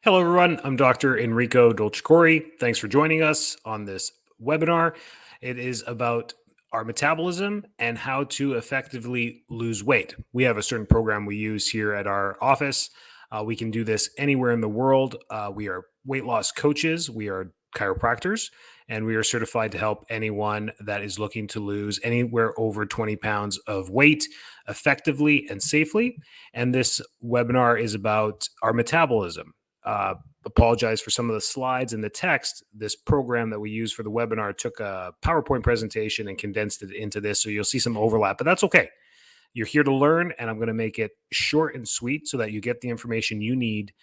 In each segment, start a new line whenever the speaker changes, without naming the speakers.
Hello, everyone. I'm Dr. Enrico Dolcecore. Thanks for joining us on this webinar. It is about our metabolism and how to effectively lose weight. We have a certain program we use here at our office. We can do this anywhere in the world. We are weight loss coaches, we are chiropractors, and we are certified to help anyone that is looking to lose anywhere over 20 pounds of weight effectively and safely. And this webinar is about our metabolism. Apologize for some of the slides and the text. This program that we use for the webinar took a PowerPoint presentation and condensed it into this, so you'll see some overlap, but that's okay. You're here to learn, and I'm going to make it short and sweet so that you get the information you need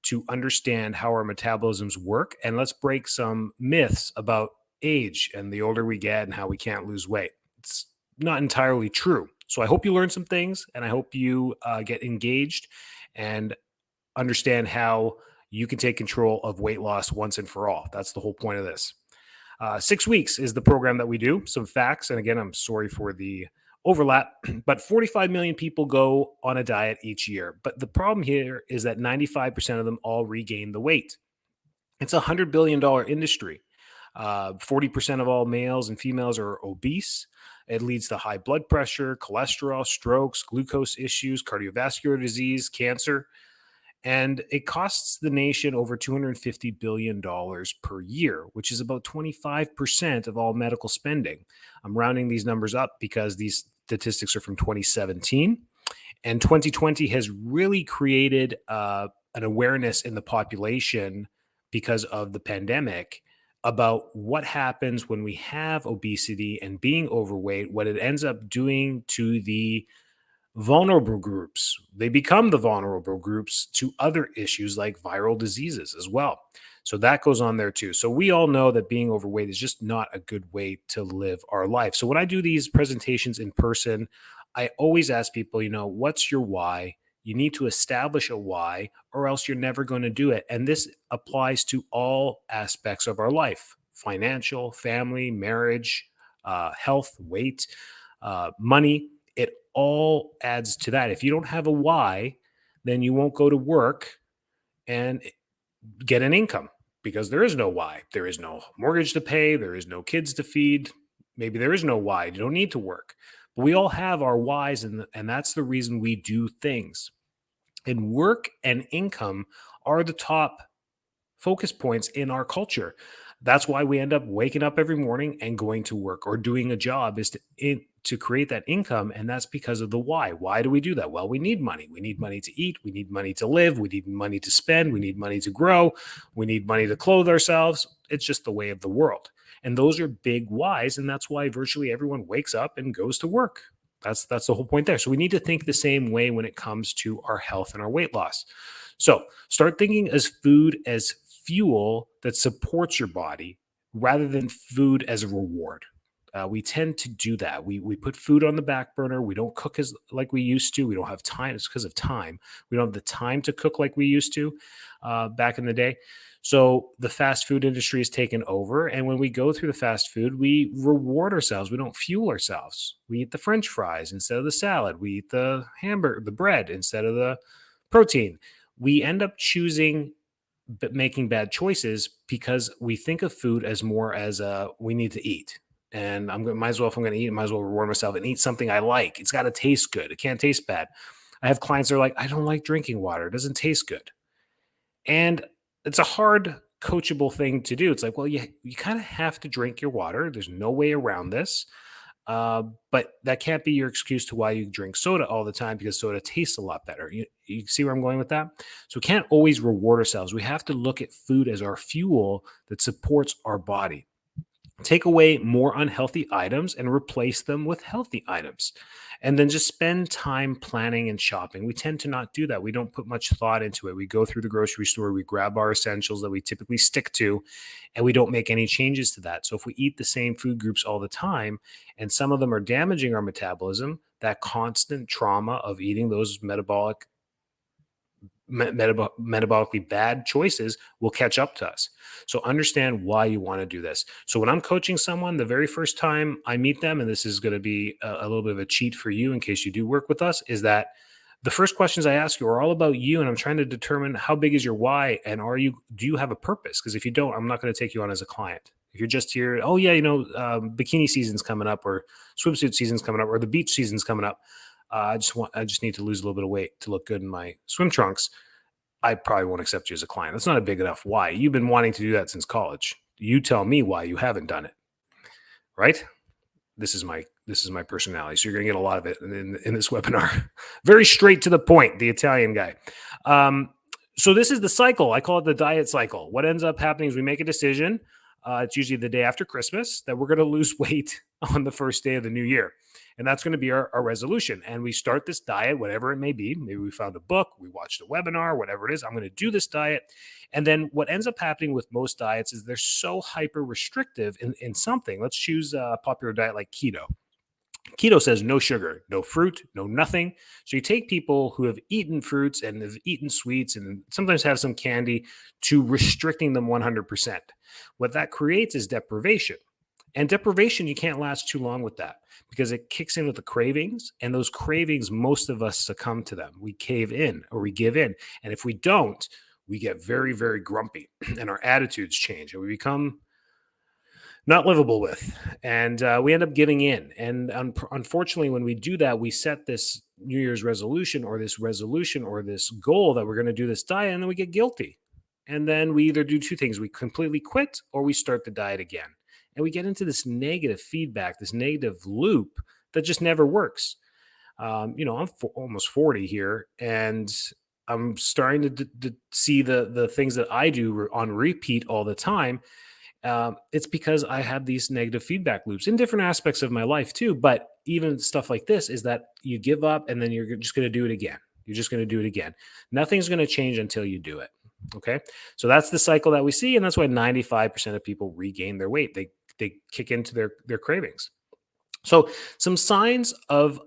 to understand how our metabolisms work. And let's break some myths about age and the older we get and how we can't lose weight. It's not entirely true. So I hope you learn some things, and I hope you get engaged and understand how you can take control of weight loss once and for all. That's the whole point of this. 6 weeks is the program that we do. Some facts, and again, I'm sorry for the overlap, but 45 million people go on a diet each year. But the problem here is that 95% of them all regain the weight. It's a $100 billion industry. 40% of all males and females are obese. It leads to high blood pressure, cholesterol, strokes, glucose issues, cardiovascular disease, cancer. And it costs the nation over $250 billion per year, which is about 25% of all medical spending. I'm rounding these numbers up because these statistics are from 2017. And 2020 has really created an awareness in the population because of the pandemic about what happens when we have obesity and being overweight, what it ends up doing to the vulnerable groups. They become the vulnerable groups to other issues like viral diseases as well. So that goes on there too. So we all know that being overweight is just not a good way to live our life. So when I do these presentations in person, I always ask people, what's your why? You need to establish a why, or else you're never going to do it. And this applies to all aspects of our life: financial, family, marriage, health, weight, money. It all adds to that. If you don't have a why, then you won't go to work and get an income, because there is no why. There is no mortgage to pay. There is no kids to feed. Maybe there is no why. You don't need to work. But we all have our whys, and that's the reason we do things. And work and income are the top focus points in our culture. That's why we end up waking up every morning and going to work or doing a job, is to create that income. And that's because of the why. Why do we do that? Well, we need money. We need money to eat. We need money to live. We need money to spend. We need money to grow. We need money to clothe ourselves. It's just the way of the world. And those are big whys. And that's why virtually everyone wakes up and goes to work. That's the whole point there. So we need to think the same way when it comes to our health and our weight loss. So start thinking as food as fuel that supports your body rather than food as a reward. We tend to do that. We put food on the back burner. We don't cook like we used to. We don't have time. It's because of time. We don't have the time to cook like we used to back in the day. So the fast food industry has taken over. And when we go through the fast food, we reward ourselves. We don't fuel ourselves. We eat the French fries instead of the salad. We eat the hamburger, the bread instead of the protein. We end up choosing but making bad choices because we think of food as more as we need to eat. And if I'm going to eat, I might as well reward myself and eat something I like. It's got to taste good. It can't taste bad. I have clients that are like, I don't like drinking water. It doesn't taste good. And it's a hard coachable thing to do. It's like, well, you kind of have to drink your water. There's no way around this. But that can't be your excuse to why you drink soda all the time, because soda tastes a lot better. You see where I'm going with that? So we can't always reward ourselves. We have to look at food as our fuel that supports our body. Take away more unhealthy items and replace them with healthy items. And then just spend time planning and shopping. We tend to not do that. We don't put much thought into it. We go through the grocery store, we grab our essentials that we typically stick to, and we don't make any changes to that. So if we eat the same food groups all the time, and some of them are damaging our metabolism, that constant trauma of eating those metabolically bad choices will catch up to us. So understand why you want to do this. So when I'm coaching someone, the very first time I meet them, and this is going to be a little bit of a cheat for you in case you do work with us, is that The first questions I ask you are all about you, and I'm trying to determine how big is your why, and do you have a purpose? Because if you don't, I'm not going to take you on as a client. If you're just here, oh yeah, bikini season's coming up, or swimsuit season's coming up, or the beach season's coming up. I just need to lose a little bit of weight to look good in my swim trunks. I probably won't accept you as a client. That's not a big enough why. You've been wanting to do that since college. You tell me why you haven't done it, right? This is my personality. So you're going to get a lot of it in this webinar. Very straight to the point, the Italian guy. So this is the cycle. I call it the diet cycle. What ends up happening is we make a decision. It's usually the day after Christmas that we're going to lose weight on the first day of the new year. And that's going to be our resolution. And we start this diet, whatever it may be. Maybe we found a book, we watched a webinar, whatever it is. I'm going to do this diet. And then what ends up happening with most diets is they're so hyper restrictive in something. Let's choose a popular diet like keto. Keto says no sugar, no fruit, no nothing. So you take people who have eaten fruits and have eaten sweets and sometimes have some candy to restricting them 100%. What that creates is deprivation. And deprivation, you can't last too long with that because it kicks in with the cravings. And those cravings, most of us succumb to them. We cave in or we give in. And if we don't, we get very, very grumpy and our attitudes change and we become not livable with. And we end up giving in. And unfortunately, when we do that, we set this New Year's resolution or this goal that we're going to do this diet, and then we get guilty. And then we either do two things. We completely quit or we start the diet again. And we get into this negative feedback, this negative loop that just never works. I'm almost 40 here, and I'm starting to see the things that I do on repeat all the time. It's because I had these negative feedback loops in different aspects of my life too. But even stuff like this is that you give up and then you're just going to do it again. You're just going to do it again. Nothing's going to change until you do it. Okay. So that's the cycle that we see. And that's why 95% of people regain their weight. They kick into their cravings. So some signs of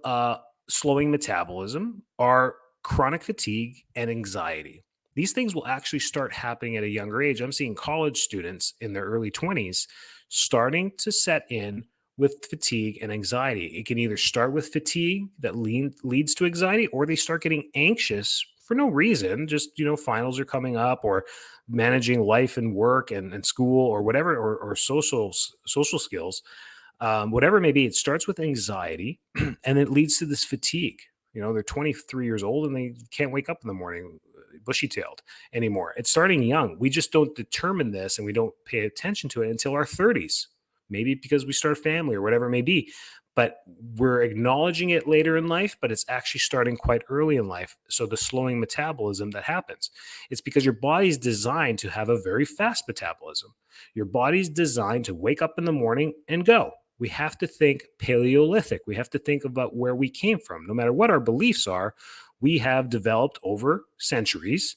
slowing metabolism are chronic fatigue and anxiety. These things will actually start happening at a younger age. I'm seeing college students in their early 20s starting to set in with fatigue and anxiety. It can either start with fatigue that leads to anxiety, or they start getting anxious for no reason. Just, finals are coming up, or managing life and work and school or whatever, or social skills, whatever it may be. It starts with anxiety and it leads to this fatigue. They're 23 years old and they can't wake up in the morning bushy-tailed anymore. It's starting young. We just don't determine this and we don't pay attention to it until our 30s, maybe because we start a family or whatever it may be. But we're acknowledging it later in life, but it's actually starting quite early in life. So the slowing metabolism that happens, it's because your body's designed to have a very fast metabolism. Your body's designed to wake up in the morning and go. We have to think Paleolithic. We have to think about where we came from. No matter what our beliefs are, we have developed over centuries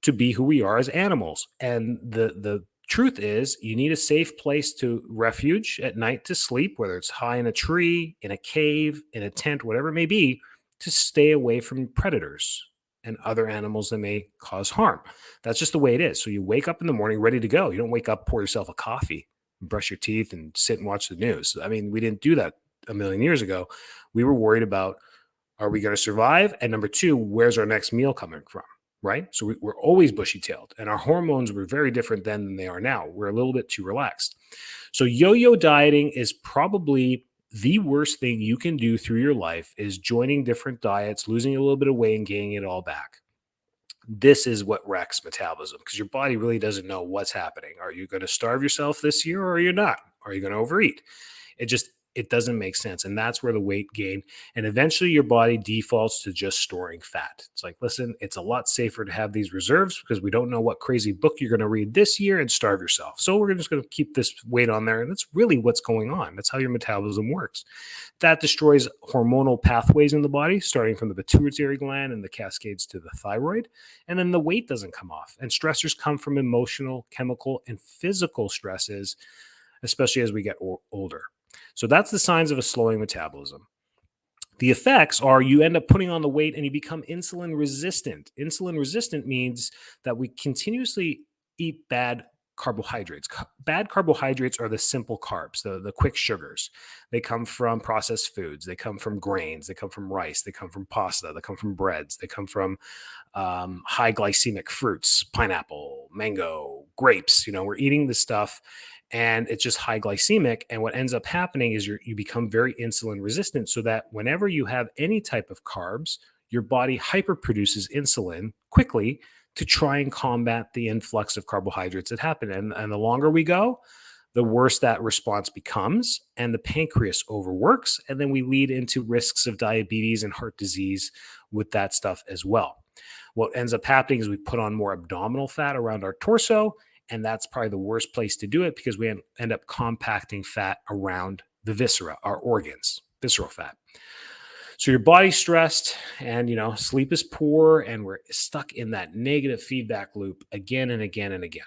to be who we are as animals. And the truth is, you need a safe place to refuge at night to sleep, whether it's high in a tree, in a cave, in a tent, whatever it may be, to stay away from predators and other animals that may cause harm. That's just the way it is. So you wake up in the morning ready to go. You don't wake up, pour yourself a coffee, brush your teeth, and sit and watch the news. I mean, we didn't do that a million years ago. We were worried about, are we going to survive? And number two, where's our next meal coming from? Right? So we're always bushy-tailed, and our hormones were very different then than they are now. We're a little bit too relaxed. So yo-yo dieting is probably the worst thing you can do through your life, is joining different diets, losing a little bit of weight and gaining it all back. This is what wrecks metabolism, because your body really doesn't know what's happening. Are you going to starve yourself this year, or are you not? Are you going to overeat? It doesn't make sense. And that's where the weight gain. And eventually your body defaults to just storing fat. It's like, listen, it's a lot safer to have these reserves because we don't know what crazy book you're going to read this year and starve yourself. So we're just going to keep this weight on there. And that's really what's going on. That's how your metabolism works. That destroys hormonal pathways in the body, starting from the pituitary gland and the cascades to the thyroid. And then the weight doesn't come off. And stressors come from emotional, chemical, and physical stresses, especially as we get older. So that's the signs of a slowing metabolism. The effects are you end up putting on the weight and you become insulin resistant. Insulin resistant means that we continuously eat bad carbohydrates. Bad carbohydrates are the simple carbs, the quick sugars. They come from processed foods. They come from grains. They come from rice. They come from pasta. They come from breads. They come from high glycemic fruits, pineapple, mango, grapes. We're eating this stuff and it's just high glycemic. And what ends up happening is you become very insulin resistant, so that whenever you have any type of carbs, your body hyperproduces insulin quickly to try and combat the influx of carbohydrates that happen. And the longer we go, the worse that response becomes, and the pancreas overworks. And then we lead into risks of diabetes and heart disease with that stuff as well. What ends up happening is we put on more abdominal fat around our torso, and that's probably the worst place to do it because we end up compacting fat around the viscera, our organs, visceral fat. So your body's stressed and, sleep is poor, and we're stuck in that negative feedback loop again and again and again.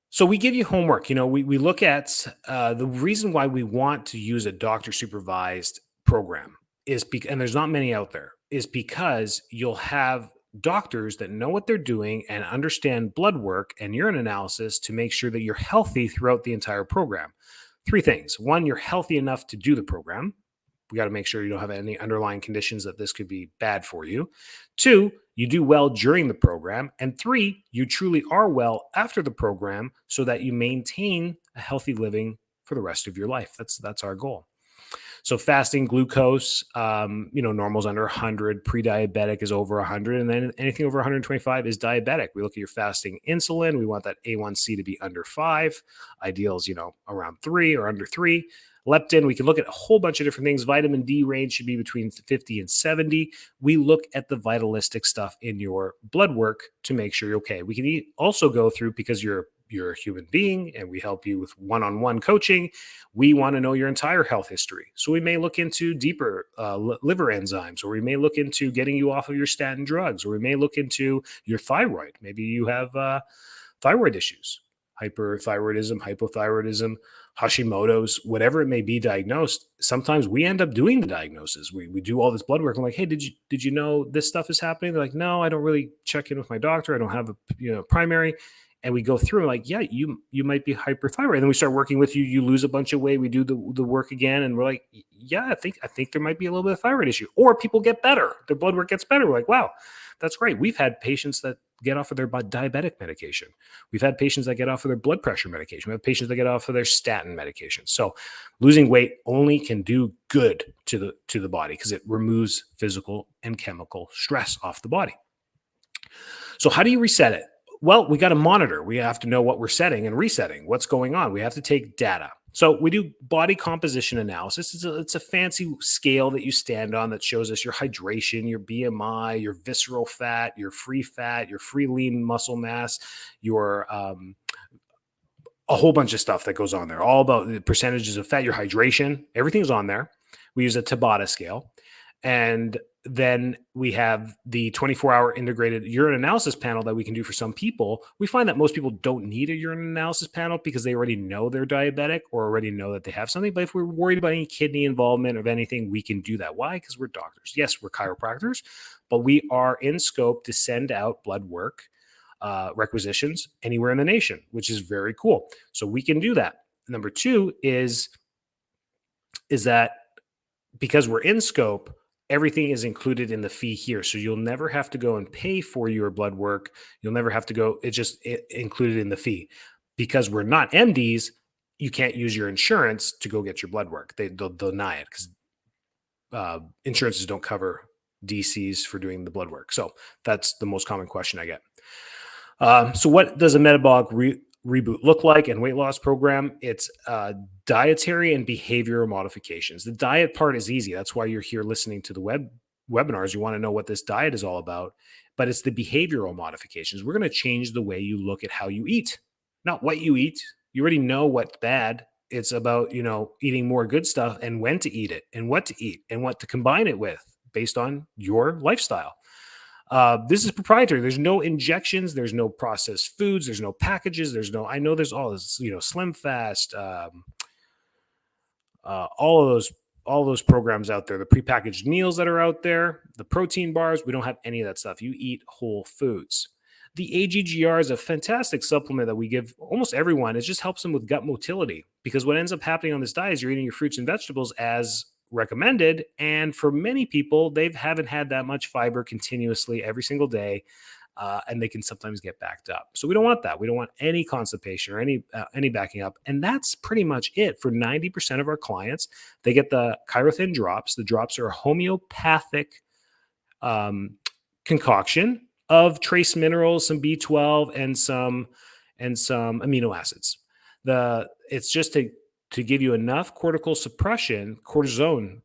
So we give you homework. We look at the reason why we want to use a doctor supervised program is because, and there's not many out there, is because you'll have doctors that know what they're doing and understand blood work and urine analysis to make sure that you're healthy throughout the entire program. 3 things. 1, you're healthy enough to do the program. We got to make sure you don't have any underlying conditions that this could be bad for you. 2, you do well during the program. And 3, you truly are well after the program so that you maintain a healthy living for the rest of your life. That's our goal. So fasting glucose, normal's under 100, pre-diabetic is over 100, and then anything over 125 is diabetic. We look at your fasting insulin. We want that A1C to be under 5. Ideal is, around 3 or under 3. Leptin, we can look at a whole bunch of different things. Vitamin D range should be between 50 and 70. We look at the vitalistic stuff in your blood work to make sure you're okay. We can also go through, because you're a human being and we help you with one-on-one coaching, we want to know your entire health history. So we may look into deeper liver enzymes, or we may look into getting you off of your statin drugs, or we may look into your thyroid. Maybe you have thyroid issues, hyperthyroidism, hypothyroidism, Hashimoto's, whatever it may be diagnosed. Sometimes we end up doing the diagnosis. We do all this blood work. I'm like, hey, did you know this stuff is happening? They're like, no, I don't really check in with my doctor. I don't have a primary. And we go through like, yeah, you might be hyperthyroid. And then we start working with you. You lose a bunch of weight. We do the work again. And we're like, yeah, I think there might be a little bit of thyroid issue. Or people get better. Their blood work gets better. We're like, wow, that's great. We've had patients that get off of their diabetic medication. We've had patients that get off of their blood pressure medication. We have patients that get off of their statin medication. So losing weight only can do good to the body because it removes physical and chemical stress off the body. So how do you reset it? Well, we got to monitor. We have to know what we're setting and resetting, what's going on. We have to take data. So we do body composition analysis. It's a fancy scale that you stand on that shows us your hydration, your BMI, your visceral fat, your free lean muscle mass, your a whole bunch of stuff that goes on there, all about the percentages of fat, your hydration, everything's on there. We use a Tabata scale. And then we have the 24-hour integrated urine analysis panel that we can do for some people. We find that most people don't need a urine analysis panel because they already know they're diabetic or already know that they have something. But if we're worried about any kidney involvement or anything, we can do that. Why? Because we're doctors. Yes, we're chiropractors, but we are in scope to send out blood work requisitions anywhere in the nation, which is very cool. So we can do that. Number 2 is that because we're in scope, everything is included in the fee here. So you'll never have to go and pay for your blood work. You'll never have to go. It's just included in the fee. Because we're not MDs, you can't use your insurance to go get your blood work. They'll deny it because insurances don't cover DCs for doing the blood work. So that's the most common question I get. So what does a metabolic reboot look like and weight loss program? It's dietary and behavioral modifications. The diet part is easy. That's why you're here listening to the webinars. You want to know what this diet is all about, but it's the behavioral modifications. We're going to change the way you look at how you eat, not what you eat. You already know what's bad. It's about, eating more good stuff and when to eat it and what to eat and what to combine it with based on your lifestyle. This is proprietary. There's no injections. There's no processed foods. There's no packages. I know there's all this, Slim Fast, all of those programs out there, the prepackaged meals that are out there, the protein bars. We don't have any of that stuff. You eat whole foods. The AGGR is a fantastic supplement that we give almost everyone. It just helps them with gut motility, because what ends up happening on this diet is you're eating your fruits and vegetables as recommended. And for many people, they haven't had that much fiber continuously every single day. And they can sometimes get backed up. So we don't want that. We don't want any constipation or any backing up. And that's pretty much it for 90% of our clients. They get the ChiroThin drops. The drops are a homeopathic um, concoction of trace minerals, some B12, and some amino acids. It's just to give you enough cortical suppression, cortisol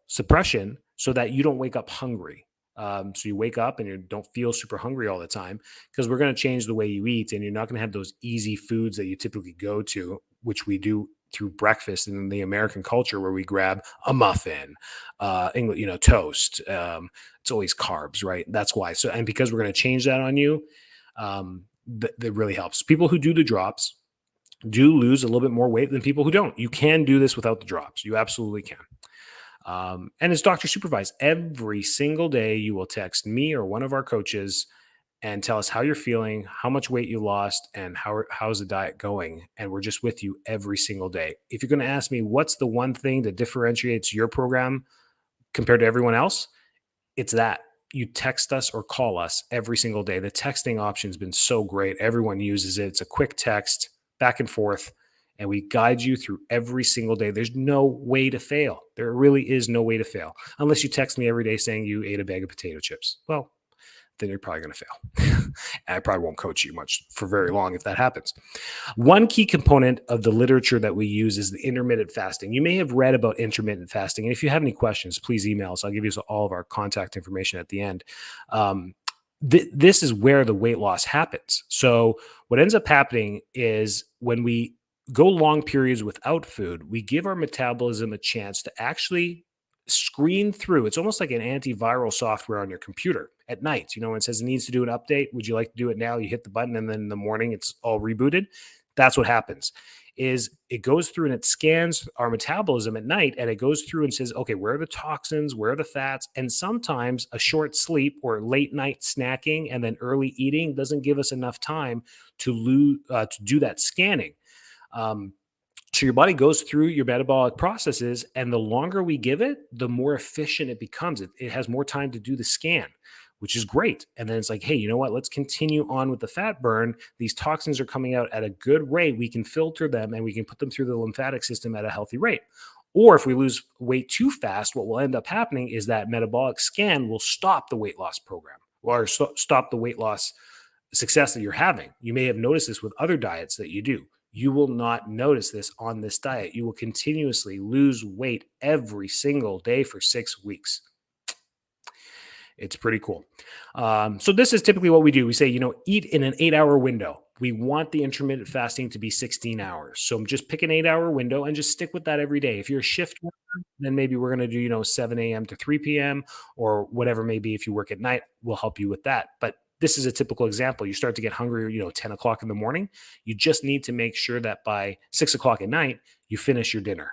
suppression, so that you don't wake up hungry. So you wake up and you don't feel super hungry all the time, because we're going to change the way you eat, and you're not going to have those easy foods that you typically go to, which we do through breakfast in the American culture, where we grab a muffin, toast. It's always carbs, right? That's why. So, and because we're going to change that on you, that really helps. People who do the drops do lose a little bit more weight than people who don't. You can do this without the drops. You absolutely can. And it's doctor supervised. Every single day, you will text me or one of our coaches and tell us how you're feeling, how much weight you lost, and how's the diet going. And we're just with you every single day. If you're going to ask me what's the one thing that differentiates your program compared to everyone else, it's that you text us or call us every single day. The texting option has been so great. Everyone uses it. It's a quick text back and forth, and we guide you through every single day. There's no way to fail. There really is no way to fail, unless you text me every day saying you ate a bag of potato chips. Well, then you're probably going to fail. And I probably won't coach you much for very long if that happens. One key component of the literature that we use is the intermittent fasting. You may have read about intermittent fasting. And if you have any questions, please email us. I'll give you all of our contact information at the end. This is where the weight loss happens. So what ends up happening is when we go long periods without food, we give our metabolism a chance to actually screen through. It's almost like an antiviral software on your computer at night. When it says it needs to do an update, would you like to do it now? You hit the button, and then in the morning it's all rebooted. That's what happens. Is it goes through and it scans our metabolism at night, and it goes through and says, okay, where are the toxins? Where are the fats? And sometimes a short sleep or late night snacking and then early eating doesn't give us enough time to do that scanning. So your body goes through your metabolic processes, and the longer we give it, the more efficient it becomes. It has more time to do the scan, which is great. And then it's like, hey, you know what? Let's continue on with the fat burn. These toxins are coming out at a good rate. We can filter them, and we can put them through the lymphatic system at a healthy rate. Or if we lose weight too fast, what will end up happening is that metabolic scan will stop the weight loss program, or stop the weight loss success that you're having. You may have noticed this with other diets that you do. You will not notice this on this diet. You will continuously lose weight every single day for 6 weeks. It's pretty cool. So this is typically what we do. We say, eat in an 8-hour window. We want the intermittent fasting to be 16 hours. So just pick an 8-hour window and just stick with that every day. If you're a shift worker, then maybe we're going to do, 7 a.m. to 3 p.m. or whatever may be. If you work at night, we'll help you with that. But this is a typical example. You start to get hungry, 10 o'clock in the morning. You just need to make sure that by 6 o'clock at night, you finish your dinner.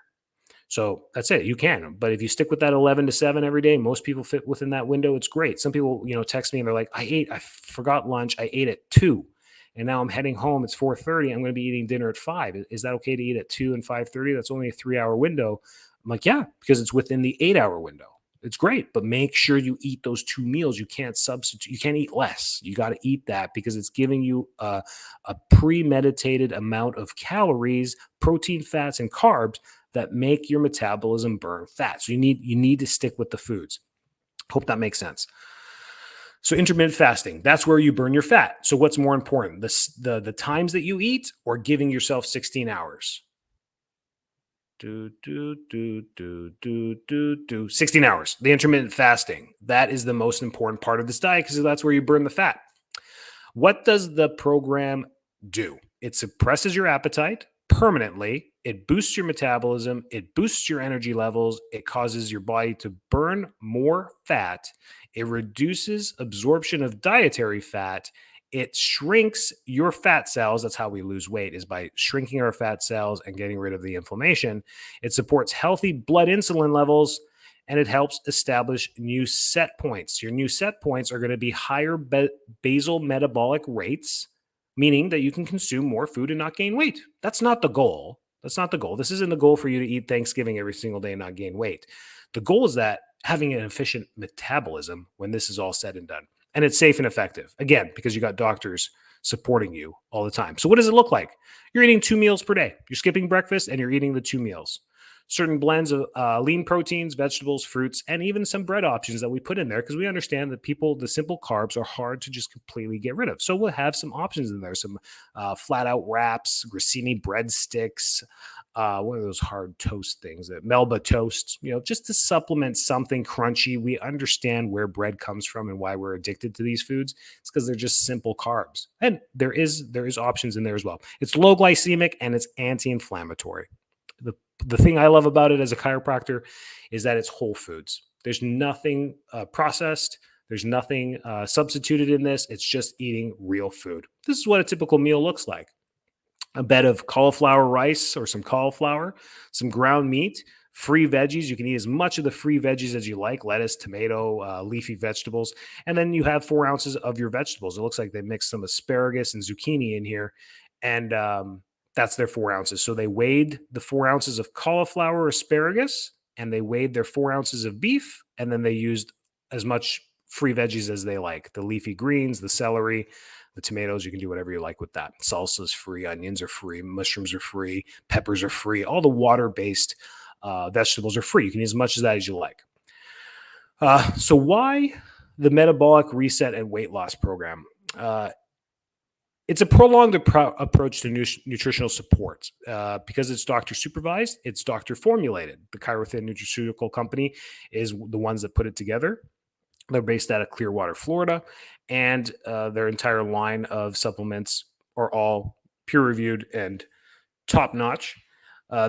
So that's it. You can. But if you stick with that 11 to 7 every day, most people fit within that window. It's great. Some people, text me and they're like, I forgot lunch. I ate at 2. And now I'm heading home. It's 4:30. I'm going to be eating dinner at 5. Is that okay to eat at 2 and 5:30? That's only a 3-hour window. I'm like, yeah, because it's within the 8-hour window. It's great, but make sure you eat those 2 meals. You can't substitute. You can't eat less. You got to eat that because it's giving you a premeditated amount of calories, protein, fats, and carbs that make your metabolism burn fat. So you need to stick with the foods. Hope that makes sense. So intermittent fasting, that's where you burn your fat. So what's more important, the times that you eat or giving yourself 16 hours? 16 hours. The intermittent fasting. That is the most important part of this diet because that's where you burn the fat. What does the program do? It suppresses your appetite permanently. It boosts your metabolism. It boosts your energy levels. It causes your body to burn more fat. It reduces absorption of dietary fat. It shrinks your fat cells. That's how we lose weight, is by shrinking our fat cells and getting rid of the inflammation. It supports healthy blood insulin levels, and it helps establish new set points. Your new set points are going to be higher basal metabolic rates, meaning that you can consume more food and not gain weight. That's not the goal. That's not the goal. This isn't the goal for you to eat Thanksgiving every single day and not gain weight. The goal is that having an efficient metabolism when this is all said and done. And it's safe and effective. Again, because you got doctors supporting you all the time. So what does it look like? You're eating 2 meals per day. You're skipping breakfast and you're eating the 2 meals. Certain blends of lean proteins, vegetables, fruits, and even some bread options that we put in there because we understand that the simple carbs are hard to just completely get rid of. So we'll have some options in there, some flat out wraps, grissini breadsticks, one of those hard toast things, that Melba toast, just to supplement something crunchy. We understand where bread comes from and why we're addicted to these foods. It's because they're just simple carbs. And there is options in there as well. It's low glycemic and it's anti-inflammatory. The thing I love about it as a chiropractor is that it's whole foods. There's nothing processed. There's nothing substituted in this. It's just eating real food. This is what a typical meal looks like. A bed of cauliflower rice or some cauliflower, some ground meat, free veggies. You can eat as much of the free veggies as you like: lettuce, tomato, leafy vegetables. And then you have 4 ounces of your vegetables. It looks like they mixed some asparagus and zucchini in here. And that's their 4 ounces. So they weighed the 4 ounces of cauliflower asparagus, and they weighed their 4 ounces of beef, and then they used as much free veggies as they like: the leafy greens, the celery, the tomatoes. You can do whatever you like with that. Salsa is free, onions are free, mushrooms are free, peppers are free. All the water-based vegetables are free. You can use as much of that as you like. So why the metabolic reset and weight loss program? It's a prolonged approach to nutritional support because it's doctor supervised, it's doctor formulated. The ChiroThin nutraceutical company is the ones that put it together. They're based out of Clearwater, Florida, and their entire line of supplements are all peer-reviewed and top-notch.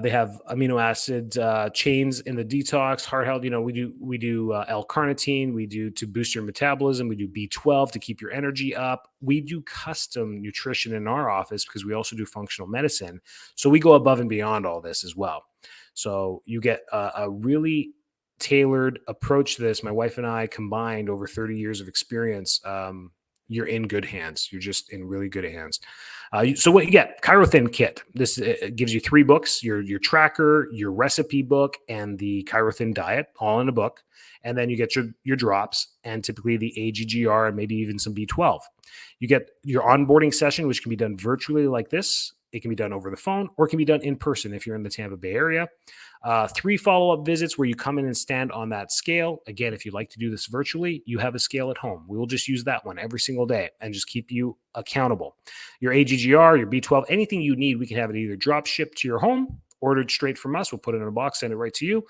They have amino acid chains in the detox, heart health. We do L-carnitine. We do to boost your metabolism. We do B12 to keep your energy up. We do custom nutrition in our office because we also do functional medicine. So we go above and beyond all this as well. So you get a really tailored approach to this. My wife and I combined over 30 years of experience. You're in good hands. You're just in really good hands. So what you get? ChiroThin kit. This gives you 3 books: your tracker, your recipe book, and the ChiroThin diet, all in a book. And then you get your drops and typically the AGGR and maybe even some B12. You get your onboarding session, which can be done virtually like this. It can be done over the phone, or it can be done in person if you're in the Tampa Bay area. 3 follow-up visits where you come in and stand on that scale. Again, if you'd like to do this virtually, you have a scale at home. We will just use that one every single day and just keep you accountable. Your AGGR, your B12, anything you need, we can have it either drop shipped to your home, ordered straight from us. We'll put it in a box, send it right to you.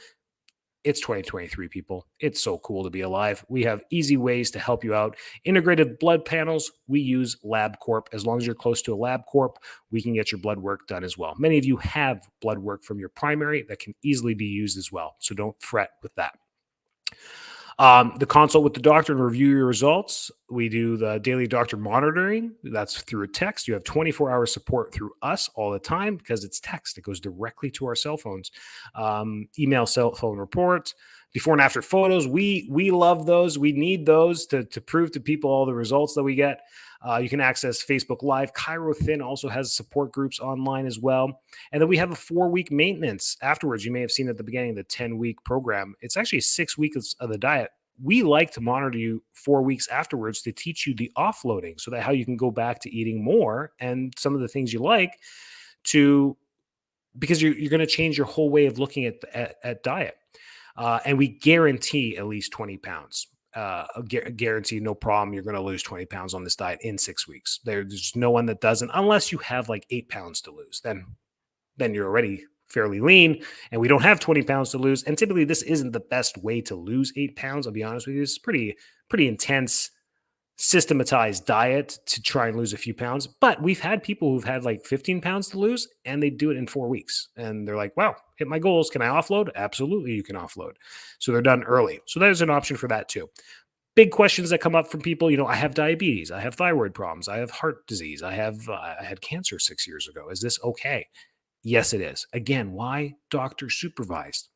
It's 2023, people. It's so cool to be alive. We have easy ways to help you out. Integrated blood panels. We use LabCorp. As long as you're close to a LabCorp, we can get your blood work done as well. Many of you have blood work from your primary that can easily be used as well. So don't fret with that. The consult with the doctor and review your results. We do the daily doctor monitoring. That's through a text. You have 24-hour support through us all the time because it's text. It goes directly to our cell phones. Email, cell phone reports, before and after photos. We love those. We need those to prove to people all the results that we get. You can access Facebook Live. ChiroThin also has support groups online as well. And then we have a 4-week maintenance afterwards. You may have seen at the beginning of the 10-week program. It's actually 6 weeks of the diet. We like to monitor you 4 weeks afterwards to teach you the offloading so that how you can go back to eating more and some of the things you like because you're going to change your whole way of looking at diet. And we guarantee at least 20 pounds. Guarantee, no problem. You're going to lose 20 pounds on this diet in 6 weeks. There's no one that doesn't, unless you have like 8 pounds to lose. Then you're already fairly lean, and we don't have 20 pounds to lose. And typically, this isn't the best way to lose 8 pounds. I'll be honest with you. It's pretty intense, systematized diet to try and lose a few pounds. But we've had people who've had like 15 pounds to lose, and they do it in 4 weeks. And they're like, wow, hit my goals. Can I offload? Absolutely, you can offload. So they're done early. So there's an option for that too. Big questions that come up from people, I have diabetes, I have thyroid problems, I have heart disease, I had cancer 6 years ago. Is this okay? Yes, it is. Again, why? Doctor supervised.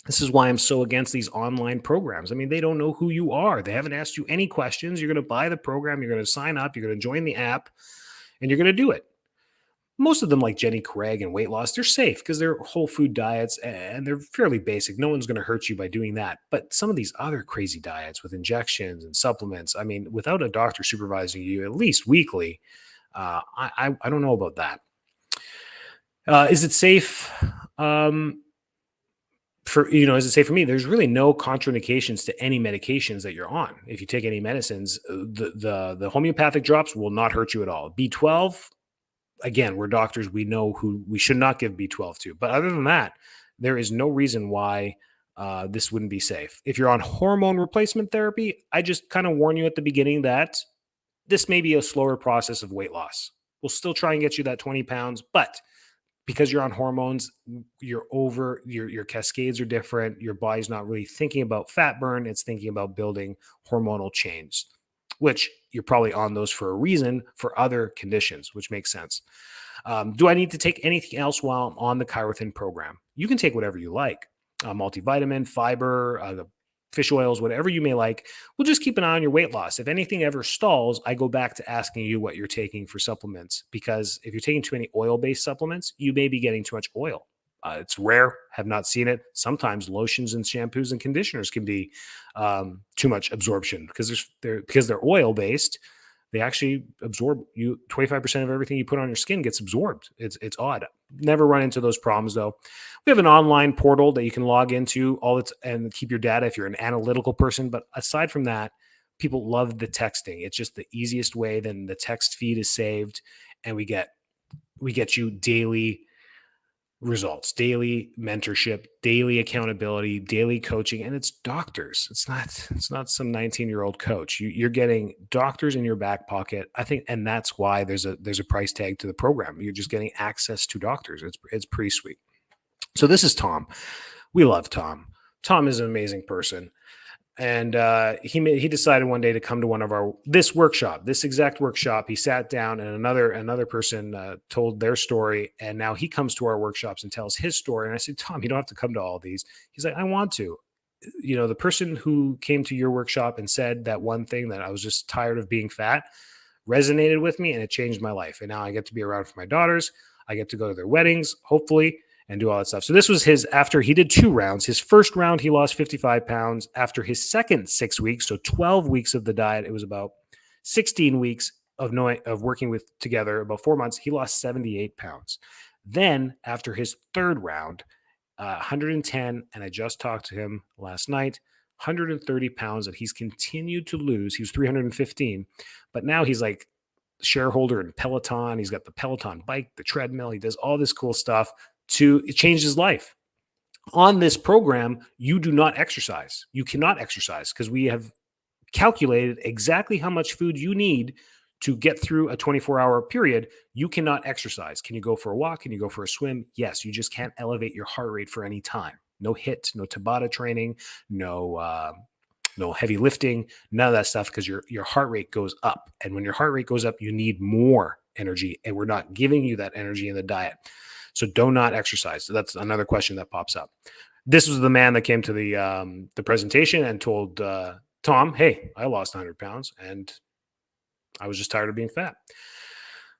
This is why I'm so against these online programs. I mean, they don't know who you are. They haven't asked you any questions. You're going to buy the program, you're going to sign up, you're going to join the app, and you're going to do it. Most of them, like Jenny Craig and weight loss, they're safe because they're whole food diets and they're fairly basic. No one's going to hurt you by doing that. But some of these other crazy diets with injections and supplements, I mean, without a doctor supervising you at least weekly, I don't know about that. Is it safe? Is it safe for me? There's really no contraindications to any medications that you're on. If you take any medicines, the homeopathic drops will not hurt you at all. B12, again, we're doctors. We know who we should not give B12 to. But other than that, there is no reason why this wouldn't be safe. If you're on hormone replacement therapy, I just kind of warn you at the beginning that this may be a slower process of weight loss. We'll still try and get you that 20 pounds, but because you're on hormones, your cascades are different. Your body's not really thinking about fat burn. It's thinking about building hormonal chains, which you're probably on those for a reason for other conditions, which makes sense. Do I need to take anything else while I'm on the ChiroThin program? You can take whatever you like, multivitamin, fiber, the fish oils, whatever you may like. We'll just keep an eye on your weight loss. If anything ever stalls, I go back to asking you what you're taking for supplements, because if you're taking too many oil-based supplements, you may be getting too much oil. It's rare, have not seen it. Sometimes lotions and shampoos and conditioners can be too much absorption because they're oil-based. They actually absorb 25% of everything you put on your skin gets absorbed. It's odd. Never run into those problems though. We have an online portal that you can log into and keep your data if you're an analytical person. But aside from that, people love the texting. It's just the easiest way. Then the text feed is saved, and we get you daily results, daily mentorship, daily accountability, daily coaching, and it's doctors. It's not some 19-year-old coach. You're getting doctors in your back pocket. I think, and that's why there's a price tag to the program. You're just getting access to doctors. It's pretty sweet. So this is Tom. We love Tom. Tom is an amazing person. And he decided one day to come to this exact workshop. He sat down, and another person told their story, and now he comes to our workshops and tells his story. And I said, Tom, you don't have to come to all these. He's like, I want to. The person who came to your workshop and said that one thing, that I was just tired of being fat, resonated with me, and it changed my life. And now I get to be around for my daughters. I get to go to their weddings, hopefully, and do all that stuff. So this was after he did 2 rounds. His first round, he lost 55 pounds. After his second 6 weeks, so 12 weeks of the diet, it was about 16 weeks of working together, about 4 months, he lost 78 pounds. Then after his third round, 110, and I just talked to him last night, 130 pounds that he's continued to lose. He was 315, but now he's like shareholder in Peloton. He's got the Peloton bike, the treadmill. He does all this cool stuff. It changed his life. On this program, you do not exercise. You cannot exercise because we have calculated exactly how much food you need to get through a 24-hour period. You cannot exercise. Can you go for a walk? Can you go for a swim? Yes, you just can't elevate your heart rate for any time. No HIIT, no Tabata training, no heavy lifting, none of that stuff, because your heart rate goes up. And when your heart rate goes up, you need more energy, and we're not giving you that energy in the diet. So do not exercise. So that's another question that pops up. This was the man that came to the presentation and told Tom, hey, I lost 100 pounds and I was just tired of being fat.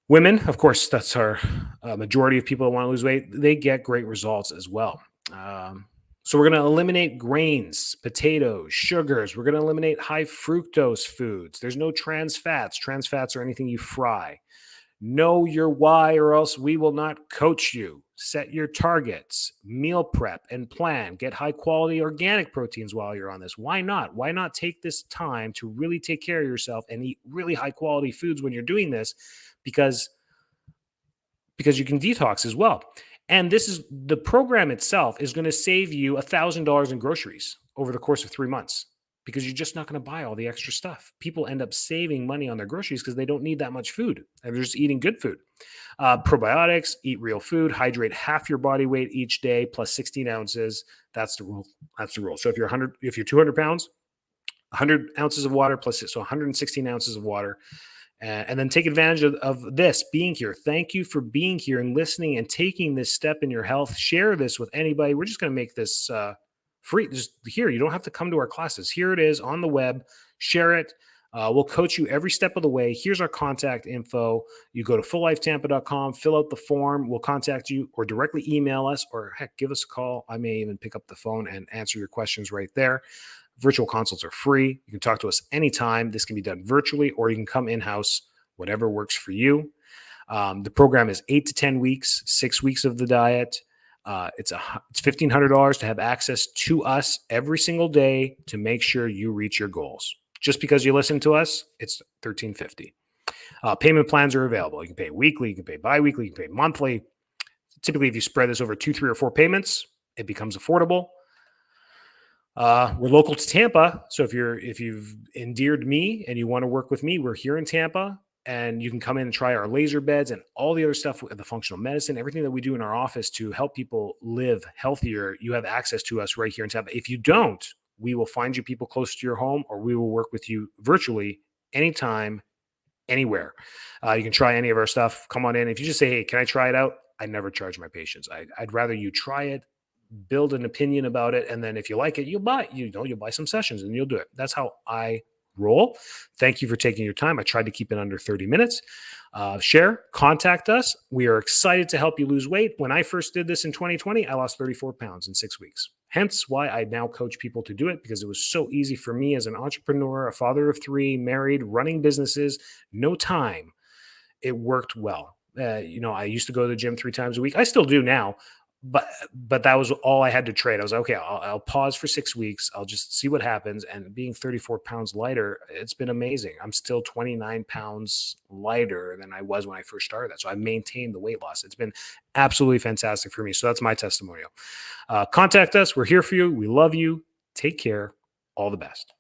Women, of course, that's our majority of people that want to lose weight. They get great results as well. So we're going to eliminate grains, potatoes, sugars. We're going to eliminate high fructose foods. There's no trans fats. Trans fats are anything you fry. Know your why, or else we will not coach you. Set your targets, meal prep and plan. Get high quality organic proteins while you're on this. Why not? Why not take this time to really take care of yourself and eat really high quality foods when you're doing this? Because you can detox as well. And the program itself is going to save you $1,000 in groceries over the course of 3 months, because you're just not going to buy all the extra stuff. People end up saving money on their groceries because they don't need that much food, and they're just eating good food. Probiotics, eat real food, hydrate half your body weight each day plus 16 ounces. That's the rule. That's the rule. So if you're 200 pounds, 100 ounces of water plus so 116 ounces of water. And then take advantage of this, being here. Thank you for being here and listening and taking this step in your health. Share this with anybody. We're just going to make this free. Just here, you don't have to come to our classes. Here it is on the web. Share it. We'll coach you every step of the way. Here's our contact info. You go to fulllifetampa.com, fill out the form. We'll contact you or directly email us, or heck, give us a call. I may even pick up the phone and answer your questions right there. Virtual consults are free. You can talk to us anytime. This can be done virtually, or you can come in-house, whatever works for you. The program is 8 to 10 weeks, 6 weeks of the diet. It's $1,500 to have access to us every single day to make sure you reach your goals. Just because you listen to us, it's $1,350. Payment plans are available. You can pay weekly, you can pay bi-weekly, you can pay monthly. Typically, if you spread this over 2, 3, or 4 payments, it becomes affordable. We're local to Tampa, so if you've endeared me and you want to work with me, we're here in Tampa, and you can come in and try our laser beds and all the other stuff, the functional medicine, everything that we do in our office to help people live healthier. You have access to us right here in Tampa. If you don't, we will find you people close to your home, or we will work with you virtually anytime, anywhere. You can try any of our stuff. Come on in. If you just say, hey, can I try it out? I never charge my patients. I'd rather you try it, build an opinion about it, and then if you like it, you'll buy some sessions and you'll do it. That's how I roll. Thank you for taking your time. I tried to keep it under 30 minutes. Share, contact us. We are excited to help you lose weight. When I first did this in 2020, I lost 34 pounds in 6 weeks. Hence why I now coach people to do it, because it was so easy for me as an entrepreneur, a father of 3, married, running businesses, no time. It worked well. I used to go to the gym 3 times a week. I still do now, but that was all I had to trade. I was like, okay, I'll pause for 6 weeks. I'll just see what happens. And being 34 pounds lighter, it's been amazing. I'm still 29 pounds lighter than I was when I first started that. So I maintained the weight loss. It's been absolutely fantastic for me. So that's my testimonial. Contact us. We're here for you. We love you. Take care. All the best.